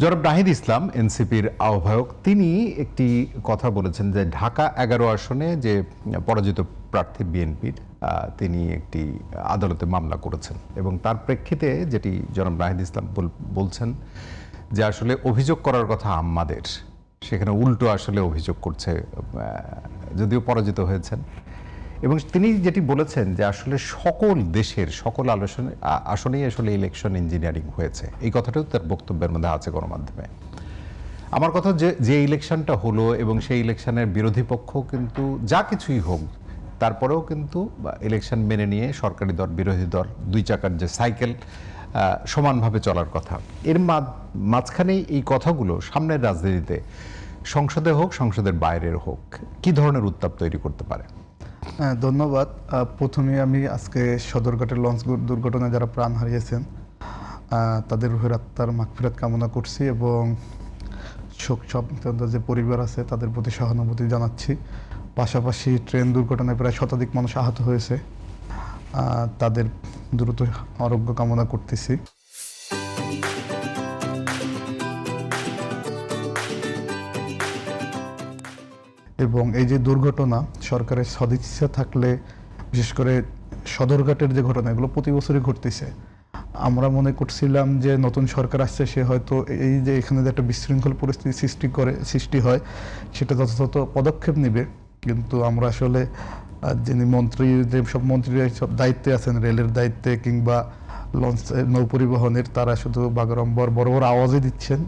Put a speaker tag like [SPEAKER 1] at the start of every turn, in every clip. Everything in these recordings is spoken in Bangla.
[SPEAKER 1] জনাব নাহিদ ইসলাম এনসিপির আহ্বায়ক তিনি একটি কথা বলেছেন যে ঢাকা ১১ আসনে যে পরাজিত প্রার্থী বিএনপির তিনি একটি আদালতে মামলা করেছেন এবং তার প্রেক্ষিতে যেটি জনাব নাহিদ ইসলাম বলছেন যে আসলে অভিযোগ করার কথা আমাদের, সেখানে উল্টো আসলে অভিযোগ করছে, যদিও পরাজিত হয়েছেন। এবং তিনি যেটি বলেছেন যে আসলে সকল দেশের সকল আসনেই আসলে ইলেকশন ইঞ্জিনিয়ারিং হয়েছে, এই কথাটাও তার বক্তব্যের মধ্যে আছে গণমাধ্যমে। আমার কথা যে ইলেকশনটা হলো এবং সেই ইলেকশনের বিরোধী পক্ষ কিন্তু যা কিছুই হোক তারপরেও কিন্তু ইলেকশন মেনে নিয়ে সরকারি দল বিরোধী দল দুই চাকার যে সাইকেল সমানভাবে চলার কথা, এর মাঝখানেই এই কথাগুলো সামনের রাজনীতিতে সংসদে হোক সংসদের বাইরের হোক কি ধরনের উত্তাপ তৈরি করতে পারে?
[SPEAKER 2] হ্যাঁ, ধন্যবাদ। প্রথমে আমি আজকে সদরঘাটের লঞ্চ দুর্ঘটনায় যারা প্রাণ হারিয়েছেন তাদের রুহের আত্মার মাগফিরাত কামনা করছি এবং শোক সন্তপ্ত যে পরিবার আছে তাদের প্রতি সহানুভূতি জানাচ্ছি। পাশাপাশি ট্রেন দুর্ঘটনায় প্রায় শতাধিক মানুষ আহত হয়েছে, তাদের দ্রুত আরোগ্য কামনা করতেছি। এবং এই যে দুর্ঘটনা সরকারের সদিচ্ছা থাকলে, বিশেষ করে সদরঘাটের যে ঘটনা, এগুলো প্রতি বছরই ঘটতেছে। আমরা মনে করছিলাম যে নতুন সরকার আসছে, সে হয়তো এই যে এখানে যে একটা বিশৃঙ্খল পরিস্থিতি সৃষ্টি হয় সেটা যথাযথ পদক্ষেপ নেবে, কিন্তু আমরা আসলে যিনি মন্ত্রী, যে সব মন্ত্রীরা সব দায়িত্বে আছেন, রেলের দায়িত্বে কিংবা লঞ্চ নৌ পরিবহনের, তারা শুধু বাগাড়ম্বর বড় বড় আওয়াজই দিচ্ছেন,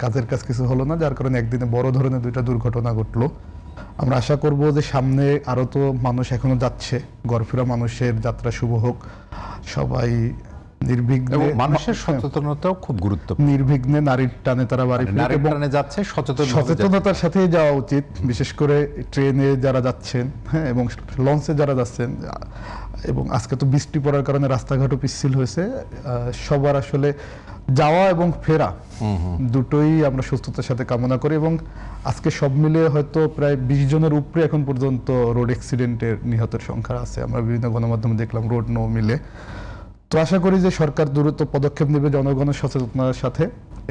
[SPEAKER 2] কাজের কাজ কিছু হলো না, যার কারণে একদিনে বড় ধরনের দুইটা দুর্ঘটনা ঘটলো। আমরা আশা করব যে সামনে আরও তো মানুষ এখনো যাচ্ছে, ঘরফেরা মানুষের যাত্রা শুভ হোক, সবাই নির্বিঘ্নে,
[SPEAKER 1] মানুষের সচেতনতাও খুব গুরুত্বপূর্ণ,
[SPEAKER 2] নির্বিঘ্নে নারীর টানে তারা বাড়ি
[SPEAKER 1] যাচ্ছে,
[SPEAKER 2] সচেতনতার সাথেই যাওয়া উচিত। বিশেষ করে ট্রেনে যারা যাচ্ছেন, হ্যাঁ, এবং লঞ্চে যারা যাচ্ছেন, এবং আজকে তো বৃষ্টি পড়ার কারণে রাস্তাঘাটও পিচ্ছিল হয়েছে, সবার আসলে যাওয়া এবং ফেরা দুটোই আমরা সুস্থতার সাথে কামনা করি। এবং আজকে সব মিলিয়ে হয়তো প্রায় 20 জনের উপরে এখন পর্যন্ত রোড অ্যাক্সিডেন্টের নিহতের সংখ্যা আছে, আমরা বিভিন্ন গণমাধ্যমে দেখলাম, রোড নৌ মিলে। তো আশা করি যে সরকার দ্রুত পদক্ষেপ নেবে, জনগণের সচেতনতার সাথে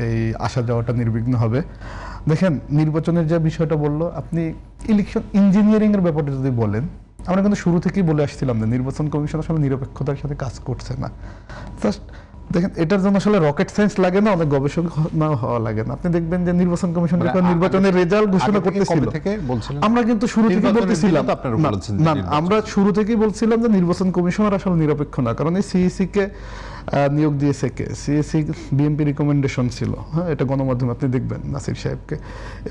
[SPEAKER 2] এই আসা যাওয়াটা নির্বিঘ্ন হবে। দেখেন, নির্বাচনের যে বিষয়টা বললো আপনি, ইলেকশন ইঞ্জিনিয়ারিং এর ব্যাপারটা যদি বলেন, আমরা কিন্তু শুরু থেকেই বলে আসছিলাম যে নির্বাচন কমিশন আসলে নিরপেক্ষতার সাথে কাজ করছে না। জাস্ট দেখেন, এটার জন্য আসলে রকেট সায়েন্স লাগে না, অনেক গবেষণা হওয়া লাগে না। আপনি দেখবেন যে নির্বাচন কমিশন যখন নির্বাচনের রেজাল্ট ঘোষণা করতেছিল, আমরা কিন্তু শুরু থেকে বলতেছিলাম, না, আমরা শুরু থেকেই বলছিলাম যে নির্বাচন কমিশনার আসলে নিরপেক্ষ না, কারণ এই সিইসি কে নিয়োগ দিয়েছে কে? সিইসি বিএনপি রিকমেন্ডেশন ছিল, হ্যাঁ, এটা গণমাধ্যমে আপনি দেখবেন নাসির সাহেবকে।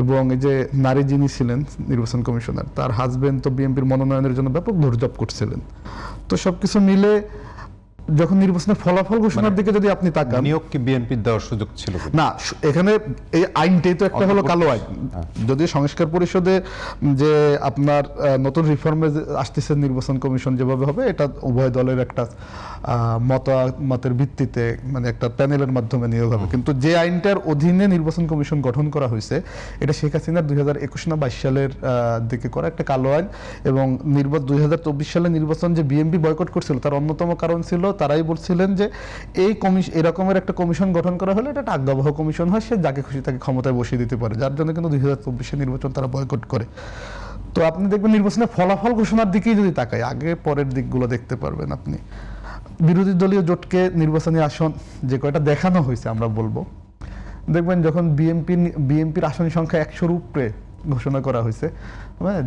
[SPEAKER 2] এবং এই যে নারী যিনি ছিলেন নির্বাচন কমিশনার, তার হাজবেন্ড তো বিএনপির মনোনয়নের জন্য ব্যাপক দৌড়ঝাঁপ করছিলেন। তো সবকিছু মিলে যখন নির্বাচনের ফলাফল ঘোষণার দিকে যদি আপনি তাকান,
[SPEAKER 1] নিয়োগ কি বিএনপির দেওয়ার সুযোগ ছিল
[SPEAKER 2] না? এখানে এই আইনটাই তো একটা হলো কালো আইন। যদি সংস্কার পরিষদে যে আপনার নতুন রিফর্মে আসতেছে নির্বাচন কমিশন যেভাবে হবে, এটা উভয় দলের একটা মতামতের ভিত্তিতে, মানে একটা প্যানেলের মাধ্যমে নিয়োগ হবে। কিন্তু যে আইনটার অধীনে নির্বাচন কমিশন গঠন করা হয়েছে, এটা শেখ হাসিনার 2021 না 22 সালের দিকে করা একটা কালো আইন। এবং 2024 সালের নির্বাচন যে বিএনপি বয়কট করছিল, তার অন্যতম কারণ ছিল, তারাই বলছিলেন যে এই এরকমের একটা কমিশন গঠন করা হলে এটা একটা আজ্ঞাবহ কমিশন হয়, সে যাকে খুশি তাকে ক্ষমতায় বসিয়ে দিতে পারে, যার জন্য কিন্তু 2024 নির্বাচন তারা বয়কট করে। তো আপনি দেখবেন নির্বাচনের ফলাফল ঘোষণার দিকেই যদি তাকায়, আগে পরের দিকগুলো দেখতে পারবেন আপনি। বিরোধী দলীয় জোটকে নির্বাচনী আসন যে কয়টা দেখানো হয়েছে, আমরা বলবো, দেখবেন যখন বিএনপির আসনের সংখ্যা 100-র উপরে ঘোষণা করা হয়েছে,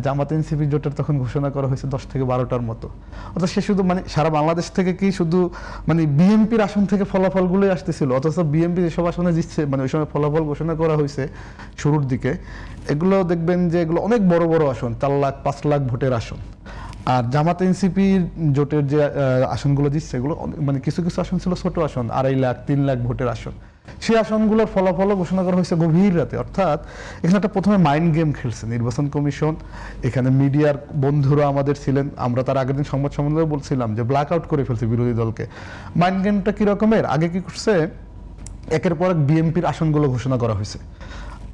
[SPEAKER 2] জামাত এনসিপি জোটের তখন ঘোষণা করা হয়েছে 10 থেকে 12টার মতো। অর্থাৎ সে শুধু মানে সারা বাংলাদেশ থেকে কি শুধু মানে বিএনপির আসন থেকে ফলাফলগুলোই আসতেছিল, অথচ বিএনপি যেসব আসনে জিতছে, মানে ওই সময় ফলাফল ঘোষণা করা হয়েছে শুরুর দিকে, এগুলো দেখবেন যে এগুলো অনেক বড় বড় আসন, 4 লাখ 5 লাখ ভোটের আসন। আর জামাত এনসিপি জোটের যে আসনগুলো জিতছে, এগুলো মানে কিছু কিছু আসন ছিল ছোট আসন, 2.5 লাখ 3 লাখ ভোটের আসন। সেই আসনগুলোর ফলাফলও ঘোষণা করা হয়েছে গভীর রাতে। অর্থাৎ এখানে একটা প্রথমে মাইন্ড গেম খেলছে নির্বাচন কমিশন। এখানে মিডিয়ার বন্ধুরা আমাদের ছিলেন, আমরা তার আগের দিন সংবাদ সম্মেলনে বলছিলাম যে ব্ল্যাক আউট করে ফেলছে বিরোধী দলকে। মাইন্ড গেমটা কি রকমের? আগে কি করছে, একের পর এক বিএনপির আসনগুলো ঘোষণা করা হয়েছে,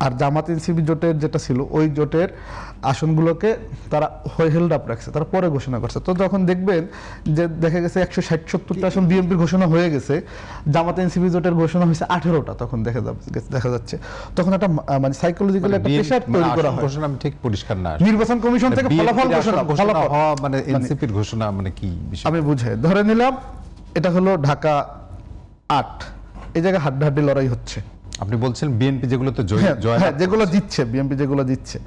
[SPEAKER 2] আর জামাত এনসিপি জোটের যেটা ছিল ওই জোটের আসনগুলোকে তারা হেল্ড আপ রাখছে, তারা পরে ঘোষণা করছে। তো যখন দেখবেন যে দেখা গেছে 160-70টা আসন বিএনপির ঘোষণা হয়ে গেছে, জামাত এনসিপি জোটের ঘোষণা হয়েছে 18টা, তখন দেখা যাচ্ছে তখন একটা মানে সাইকোলজিক্যাল একটা প্রেশার তৈরি করা হয়।
[SPEAKER 1] ঘোষণা আমি ঠিক পরিষ্কার না,
[SPEAKER 2] নির্বাচন কমিশন থেকে ফলাফল ঘোষণা
[SPEAKER 1] হওয়া মানে এনসিপির ঘোষণা মানে কি বিষয়?
[SPEAKER 2] আমি বুঝাই, ধরে নিলাম এটা হলো ঢাকা 8, এই জায়গায় হাড্ডাহাড্ডি লড়াই হচ্ছে।
[SPEAKER 1] আপনি বলছেন বিএনপি যেগুলোতে
[SPEAKER 2] যেগুলো জিতছে, বিএনপি যেগুলো জিতছে,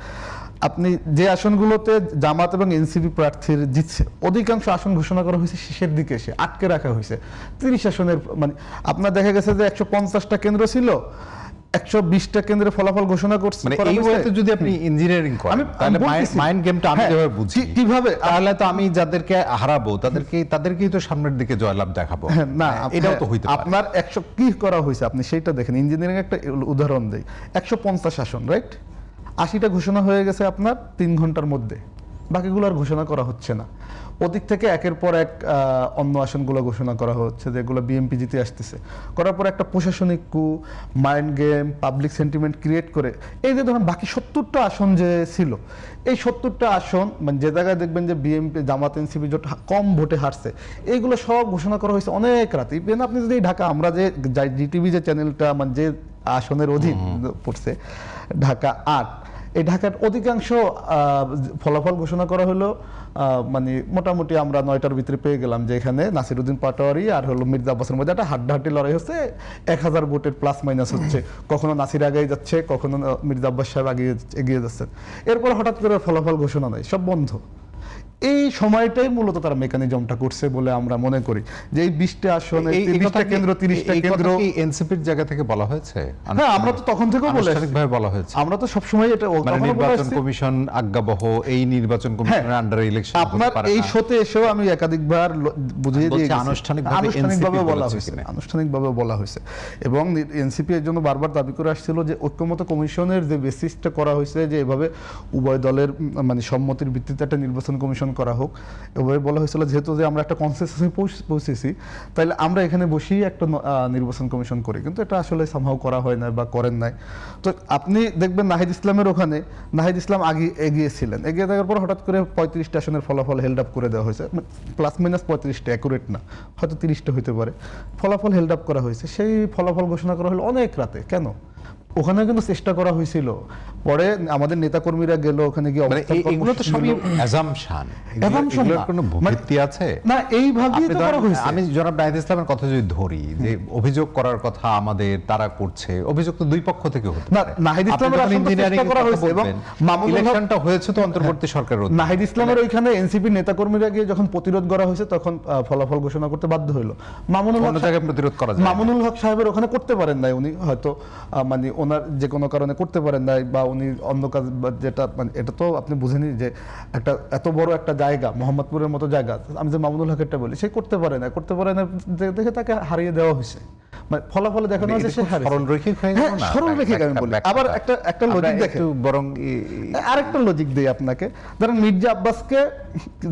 [SPEAKER 2] আপনি যে আসনগুলোতে জামাত এবং এনসিপি প্রার্থীর জিতছে অধিকাংশ আসন ঘোষণা করা হয়েছে শেষের দিকে এসে, আটকে রাখা হয়েছে 30 আসনের। মানে আপনার দেখা গেছে যে 150টা কেন্দ্র ছিল, 120টা কেন্দ্রে ফলাফল ঘোষণা করছে।
[SPEAKER 1] মানে এই ওয়েতে যদি আপনি ইঞ্জিনিয়ারিং করেন তাহলে মাইন্ড গেমটা আমি যেভাবে বুঝি
[SPEAKER 2] কিভাবে,
[SPEAKER 1] তাহলে তো আমি যাদেরকে হারাবো তাদেরকেই তো সামনের দিকে জয়লাভ দেখাবো।
[SPEAKER 2] না
[SPEAKER 1] এটাও তো হইতে পারে।
[SPEAKER 2] আপনার 100 কি করা হয়েছে আপনি সেইটা দেখেন। ইঞ্জিনিয়ারিং একটা উদাহরণ দেই, 150 আসন, রাইট? 80টা ঘোষণা হয়ে গেছে আপনার 3 ঘন্টার মধ্যে, বাকিগুলো আর ঘোষণা করা হচ্ছে না। ওদিক থেকে একের পর এক অন্য আসনগুলো ঘোষণা করা হচ্ছে, যেগুলো বিএনপি জিতে আসতেছে। করার পর একটা প্রশাসনিক কু, mind game, public sentiment create করে এই যে ধরেন বাকি 70টা আসন যে ছিল, এই 70টা আসন মানে যে জায়গায় দেখবেন যে বিএনপি জামাত এনসিপি জোট কম ভোটে হারছে, এইগুলো সব ঘোষণা করা হয়েছে অনেক রাতে। ইভেন আপনি যদি ঢাকা, আমরা যে জিটিভি যে চ্যানেলটা মানে যে আসনের অধীন পড়ছে ঢাকা 8, এই ঢাকার অধিকাংশ ফলাফল ঘোষণা করা হলো মানে মোটামুটি আমরা 9টার ভিতরে পেয়ে গেলাম যে এখানে নাসিরউদ্দিন পাটোয়ারি আর হলো মির্জা আব্বাসের মধ্যে একটা হাড্ডাহাড্ডি লড়াই হচ্ছে, 1000 ভোটের প্লাস মাইনাস হচ্ছে। কখনো নাসির আগে যাচ্ছে, কখনো মির্জা আব্বাস সাহেব এগিয়ে যাচ্ছেন। এরপর হঠাৎ করে ফলাফল ঘোষণা নাই, সব বন্ধ। এই সময়টাই মূলত তারা মেকানিজমটা করছে বলে আমরা মনে করি যে এই 20টা আসনে 30টা কেন্দ্র, 30টা কেন্দ্র
[SPEAKER 1] এনসিপির জায়গা থেকে বলা হয়েছে।
[SPEAKER 2] হ্যাঁ, আমরা তো তখন থেকেও বলে
[SPEAKER 1] আনুষ্ঠানিকভাবে বলা হয়েছে।
[SPEAKER 2] আমরা তো সবসময় এটা
[SPEAKER 1] মানে নির্বাচন কমিশন আজ্ঞাবহ, এই নির্বাচন কমিশনের আন্ডারে ইলেকশন
[SPEAKER 2] আপনার এই শোতে এসেও আমি একাধিকবার বুঝিয়ে দিয়েছি আনুষ্ঠানিকভাবে বলা হয়েছে। এবং এনসিপি এর জন্য বারবার দাবি করে আসছিল যে ঐক্যমত কমিশনের যে বেসিসটা করা হয়েছে যে এভাবে উভয় দলের মানে সম্মতির ভিত্তিতে একটা নির্বাচন কমিশন করা হোক, এভাবে বলা হয়েছিল যেহেতু যে আমরা একটা কনসেনসাসে পৌঁছেছি তাহলে আমরা এখানে বসেই একটা নির্বাচন কমিশন করি, কিন্তু এটা আসলে সামহাও করা হয় না বা করেন নাই। তো আপনি দেখবেন নাহিদ ইসলামের ওখানে, নাহিদ ইসলাম আগে এগিয়েছিলেন, এগিয়ে থাকার পর হঠাৎ করে 35টা আসনের ফলাফল হেল্ড আপ করে দেওয়া হয়েছে, প্লাস মাইনাস 35টা, অ্যাকুরেট না, হয়তো 30টা হইতে পারে, ফলাফল হেল্ড আপ করা হয়েছে। সেই ফলাফল ঘোষণা করা হলো অনেক রাতে। কেন? ওখানে কিন্তু চেষ্টা করা হয়েছিল, পরে আমাদের নেতাকর্মীরা গেল ওখানে গিয়ে
[SPEAKER 1] এগুলো তো সবই অ্যাজাম্পশন, এগুলোর কোনো ভিত্তি আছে
[SPEAKER 2] না, এইভাবেই তো করা হয়েছে।
[SPEAKER 1] আমি জনাব নাহিদ ইসলামের কথা যদি ধরি যে অভিযোগ করার কথা আমাদের তারা করছে, অভিযোগ তো দুই পক্ষ থেকে হতে
[SPEAKER 2] না, নাহিদ ইসলামের চেষ্টা করা হয়েছে এবং
[SPEAKER 1] ইলেকশনটা হয়েছে তো অন্তর্বর্তী সরকারের অধীনে।
[SPEAKER 2] নাহিদ ইসলামের ওইখানে এনসিপি নেতাকর্মীরা গিয়ে যখন প্রতিরোধ করা হয়েছে তখন ফলাফল ঘোষণা করতে বাধ্য হলো। মামুনুল হক
[SPEAKER 1] প্রতিরোধ করা যায়,
[SPEAKER 2] মামুনুল হক সাহেবের ওখানে করতে পারেন নাই, উনি হয়তো মানে ওনার যে কোনো কারণে করতে পারেন নাই, বা উনি অন্য কাজ যেটা মানে এটা তো আপনি বুঝেনি যে একটা এত বড় একটা জায়গা, মোহাম্মদপুরের মতো জায়গা, আমি যে মামুনুল হকেরটা বলি, সে করতে পারে না দেখে তাকে হারিয়ে দেওয়া হয়েছে। মানে ফলাফলে দেখানো হয়েছে সে হারিয়েছে।
[SPEAKER 1] সরলরৈখিক হয়ে গেল না,
[SPEAKER 2] সরলরৈখিক আমি বলি। আবার একটা লজিক দেখেন,
[SPEAKER 1] বরং
[SPEAKER 2] আরেকটা লজিক দেই আপনাকে। ধরেন মির্জা আব্বাসকে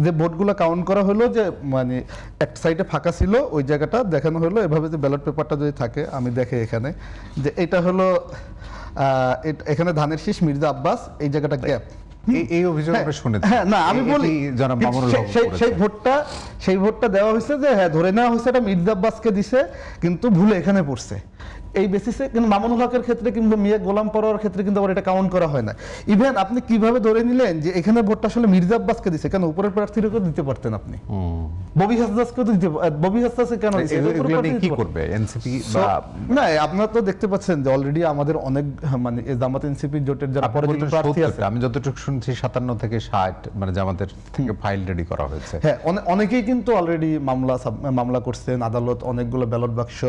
[SPEAKER 2] যে ভোটগুলো কাউন্ট করা হলো, যে মানে এক সাইডে ফাঁকা ছিল ওই জায়গাটা দেখানো হলো এভাবে, যে ব্যালট পেপারটা যদি থাকে আমি দেখে এখানে যে এটা হলো এখানে ধানের শীষ মির্জা আব্বাস, এই জায়গাটা গ্যাপ।
[SPEAKER 1] এই অভিযোগ আমরা শুনেছি।
[SPEAKER 2] হ্যাঁ, না আমি বলি সেই ভোটটা দেওয়া হয়েছে যে হ্যাঁ ধরে নেওয়া হয়েছে এটা মির্জা আব্বাসকে দিছে, কিন্তু ভুলে এখানে পড়ছে। এই বেসিসে কিন্তু মামুনুল হকের ক্ষেত্রে কিংবা মিয়া গোলাম পরোয়ার ক্ষেত্রে কিন্তু আবার এটা কাউন্ট করা হয় না। ইভেন আপনি কিভাবে ধরে নিলেন যে এখানে ভোটটা আসলে মির্জা আব্বাসকে দিছে? কেন উপরের প্রার্থীদেরকে দিতে পারতেন আপনি, ববি হাসদাসকে তো দিতে, ববি হাসদাসকে কেন
[SPEAKER 1] কি করবে এনসিপি?
[SPEAKER 2] না, আপনারা তো দেখতে পাচ্ছেন যে অলরেডি আমাদের অনেক মানে জামাত এনসিপি জোটের যারা পরাজিত প্রার্থী আছে,
[SPEAKER 1] আমি যতটুকু শুনছি 57 থেকে 60 মানে জামাতের থেকে ফাইল রেডি করা হয়েছে।
[SPEAKER 2] হ্যাঁ, অনেকেই কিন্তু অলরেডি মামলা করছেন, আদালত অনেকগুলো ব্যালট বাক্স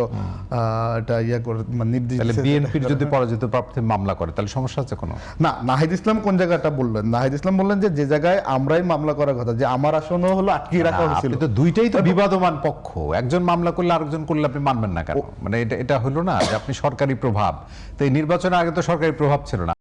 [SPEAKER 2] এটা
[SPEAKER 1] বিএনপির যদি পরাজিত প্রার্থী মামলা করে তাহলে সমস্যা আছে কোনো?
[SPEAKER 2] না, নাহিদ ইসলাম কোন জায়গাটা বললেন? নাহিদ ইসলাম বললেন যে জায়গায় আমরাই মামলা করার কথা, যে আমার আসনও হলো আটকিয়ে রাখা হয়েছিল।
[SPEAKER 1] তো দুইটাই তো বিবাদমান পক্ষ, একজন মামলা করলে আরেকজন করলে আপনি মানবেন না কেন? মানে এটা হলো না যে আপনি সরকারি প্রভাব, তো এই নির্বাচনের আগে তো সরকারি প্রভাব ছিল না।